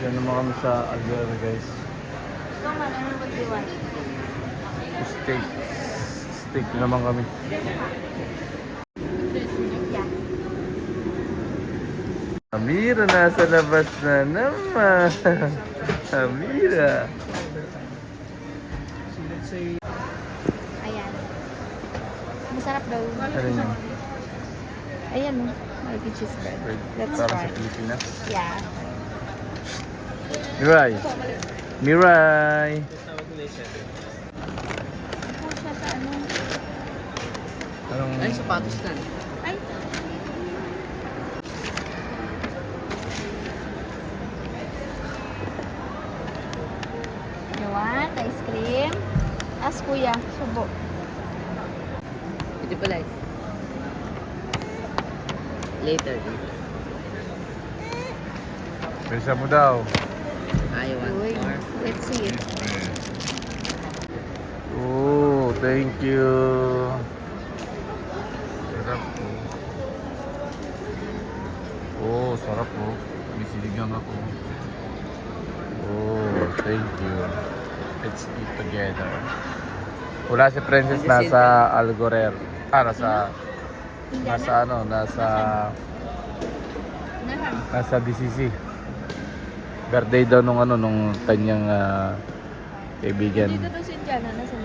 Yan naman kami sa Alvera guys. Ikaw man, ano magdiwan? Steak. Steak naman kami. Yeah. Amira, nasa labas na naman. Amira. Ayan. Masarap daw. Ano yun? Ayan mo. Malaki cheese bread. Let's Para try. sa Pilipinas. Yeah. Mirai. Mirai. Po siya sa ano. Anong... Ay, sapatos na. Ay. You want ice cream? Ask kuya. Subo. Ito pala eh. Later. Bisa mo daw. I want Uy. more. Let's see. Oh, thank you. Sarap po. Oh, sarap po. May sinigang ako. Oh, thank you. Let's eat together. Wala si Princess nasa Algorer. Nasa ano, nasa DCC. Birthday daw nung kanyang kaibigan. Dito daw si Indiana. Nasaan?